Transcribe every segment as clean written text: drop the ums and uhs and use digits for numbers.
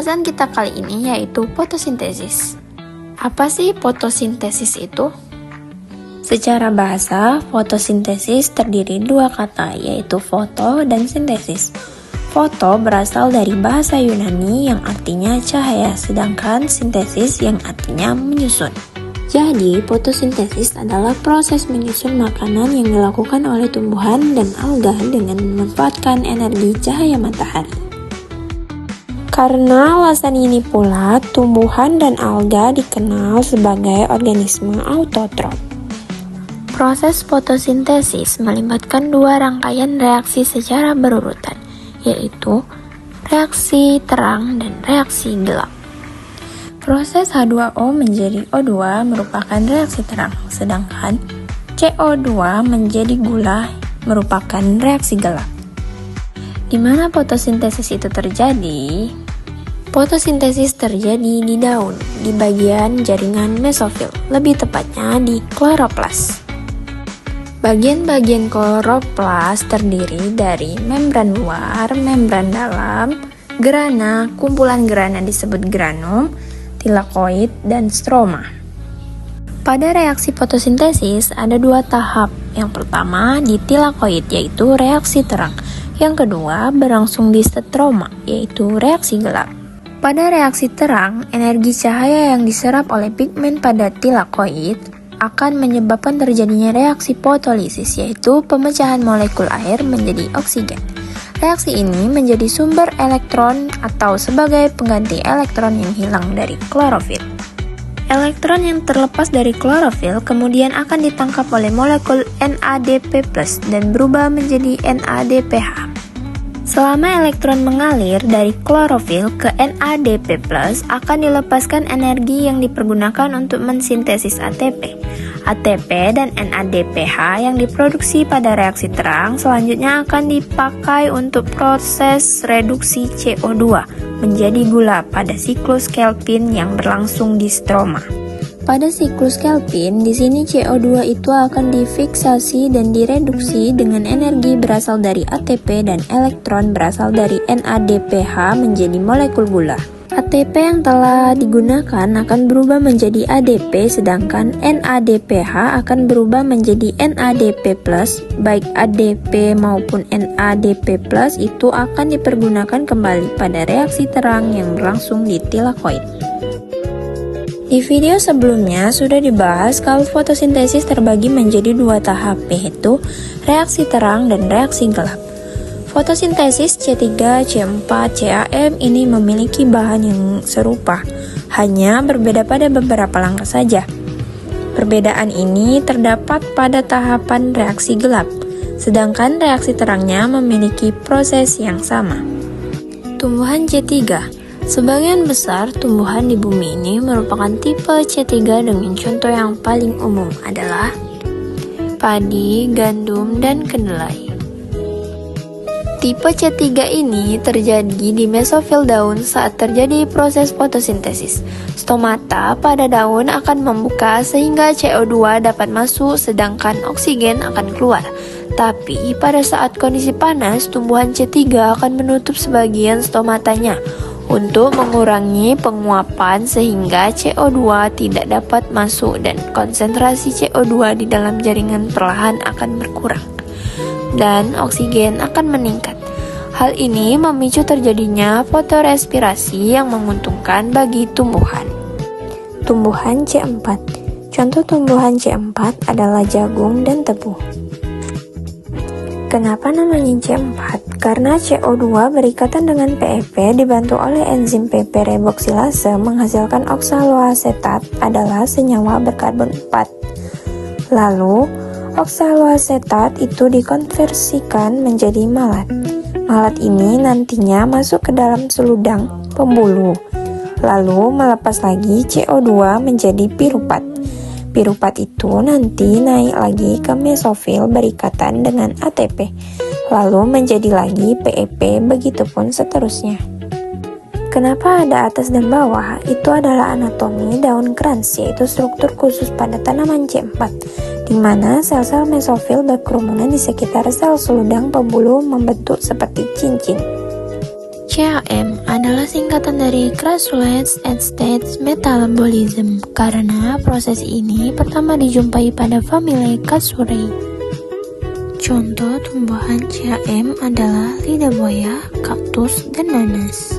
Pembahasan kita kali ini yaitu fotosintesis. Apa sih fotosintesis itu? Secara bahasa, fotosintesis terdiri dua kata, yaitu foto dan sintesis. Foto berasal dari bahasa Yunani yang artinya cahaya, sedangkan sintesis yang artinya menyusun. Jadi, fotosintesis adalah proses menyusun makanan yang dilakukan oleh tumbuhan dan alga dengan memanfaatkan energi cahaya matahari. Karena alasan ini pula, tumbuhan dan alga dikenal sebagai organisme autotrof. Proses fotosintesis melibatkan dua rangkaian reaksi secara berurutan, yaitu reaksi terang dan reaksi gelap. Proses H2O menjadi O2 merupakan reaksi terang, sedangkan CO2 menjadi gula merupakan reaksi gelap. Di mana fotosintesis itu terjadi? Fotosintesis terjadi di daun, di bagian jaringan mesofil, lebih tepatnya di kloroplas. Bagian-bagian kloroplas terdiri dari membran luar, membran dalam, grana, kumpulan grana disebut granum, tilakoid, dan stroma. Pada reaksi fotosintesis ada dua tahap. Yang pertama di tilakoid, yaitu reaksi terang. Yang kedua berlangsung di stroma, yaitu reaksi gelap. Pada reaksi terang, energi cahaya yang diserap oleh pigmen pada tilakoid akan menyebabkan terjadinya reaksi fotolisis, yaitu pemecahan molekul air menjadi oksigen. Reaksi ini menjadi sumber elektron atau sebagai pengganti elektron yang hilang dari klorofil. Elektron yang terlepas dari klorofil kemudian akan ditangkap oleh molekul NADP+ dan berubah menjadi NADPH. Selama elektron mengalir dari klorofil ke NADP+, akan dilepaskan energi yang dipergunakan untuk mensintesis ATP. ATP dan NADPH yang diproduksi pada reaksi terang selanjutnya akan dipakai untuk proses reduksi CO2 menjadi gula pada siklus Kelvin yang berlangsung di stroma. Pada siklus Kelvin, di sini CO2 itu akan difiksasi dan direduksi dengan energi berasal dari ATP dan elektron berasal dari NADPH menjadi molekul gula. ATP yang telah digunakan akan berubah menjadi ADP, sedangkan NADPH akan berubah menjadi NADP+. Baik ADP maupun NADP+ itu akan dipergunakan kembali pada reaksi terang yang berlangsung di tilakoid. Di video sebelumnya sudah dibahas kalau fotosintesis terbagi menjadi dua tahap, yaitu reaksi terang dan reaksi gelap. Fotosintesis C3, C4, CAM ini memiliki bahan yang serupa, hanya berbeda pada beberapa langkah saja. Perbedaan ini terdapat pada tahapan reaksi gelap, sedangkan reaksi terangnya memiliki proses yang sama. Tumbuhan C3. Sebagian besar tumbuhan di bumi ini merupakan tipe C3 dengan contoh yang paling umum adalah padi, gandum, dan kedelai. Tipe C3 ini terjadi di mesofil daun saat terjadi proses fotosintesis. Stomata pada daun akan membuka sehingga CO2 dapat masuk sedangkan oksigen akan keluar. Tapi pada saat kondisi panas, tumbuhan C3 akan menutup sebagian stomatanya untuk mengurangi penguapan sehingga CO2 tidak dapat masuk dan konsentrasi CO2 di dalam jaringan perlahan akan berkurang dan oksigen akan meningkat. Hal ini memicu terjadinya fotorespirasi yang menguntungkan bagi tumbuhan. Tumbuhan C4. Contoh tumbuhan C4 adalah jagung dan tebu. Kenapa namanya C4? Karena CO2 berikatan dengan PEP dibantu oleh enzim PP reboxilase menghasilkan oksaloasetat adalah senyawa berkarbon 4. Lalu, oksaloasetat itu dikonversikan menjadi malat. Malat ini nantinya masuk ke dalam seludang pembuluh, lalu melepas lagi CO2 menjadi piruvat. Piruvat itu nanti naik lagi ke mesofil berikatan dengan ATP, lalu menjadi lagi PEP, begitupun seterusnya. Kenapa ada atas dan bawah? Itu adalah anatomi daun krans, yaitu struktur khusus pada tanaman C4, di mana sel-sel mesofil berkerumunan di sekitar sel seludang pembuluh membentuk seperti cincin. CAM adalah singkatan dari Crassules and States Metabolism karena proses ini pertama dijumpai pada famili Cassurae. Contoh tumbuhan CAM adalah lidah buaya, kaktus, dan nanas.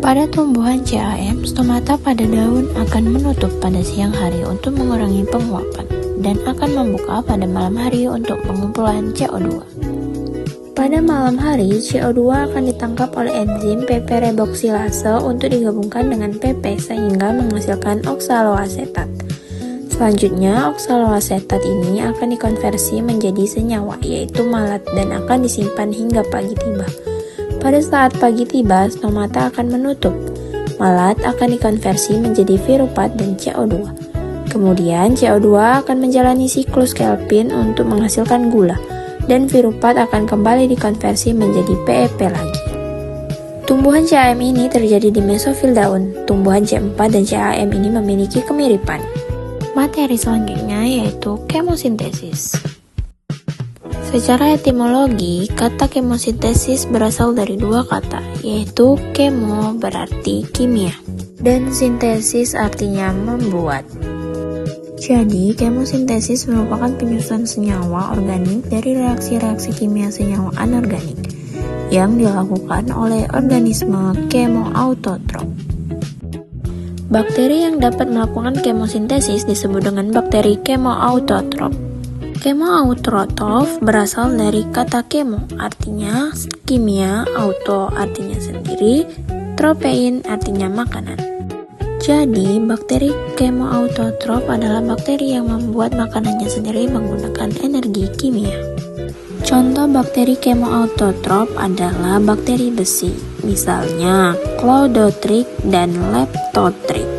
Pada tumbuhan CAM, stomata pada daun akan menutup pada siang hari untuk mengurangi penguapan dan akan membuka pada malam hari untuk pengumpulan CO2. Pada malam hari, CO2 akan ditangkap oleh enzim PP reboxilase untuk digabungkan dengan PP sehingga menghasilkan oksaloasetat. Selanjutnya, oksaloasetat ini akan dikonversi menjadi senyawa, yaitu malat, dan akan disimpan hingga pagi tiba. Pada saat pagi tiba, stomata akan menutup. Malat akan dikonversi menjadi virupat dan CO2. Kemudian, CO2 akan menjalani siklus Kelvin untuk menghasilkan gula, dan virupat akan kembali dikonversi menjadi PEP lagi. Tumbuhan CAM ini terjadi di mesofil daun. Tumbuhan C4 dan CAM ini memiliki kemiripan. Materi selanjutnya yaitu kemosintesis. Secara etimologi, kata kemosintesis berasal dari dua kata, yaitu kemo berarti kimia, dan sintesis artinya membuat. Jadi, kemosintesis merupakan penyusunan senyawa organik dari reaksi-reaksi kimia senyawa anorganik yang dilakukan oleh organisme kemoautotrof. Bakteri yang dapat melakukan kemosintesis disebut dengan bakteri kemoautotrof. Kemoautotrof berasal dari kata kemo, artinya kimia, auto artinya sendiri, tropein artinya makanan. Jadi, bakteri kemoautotrof adalah bakteri yang membuat makanannya sendiri menggunakan energi kimia. Contoh bakteri kemoautotrof adalah bakteri besi, misalnya Clodotrichs dan Leptotrichs.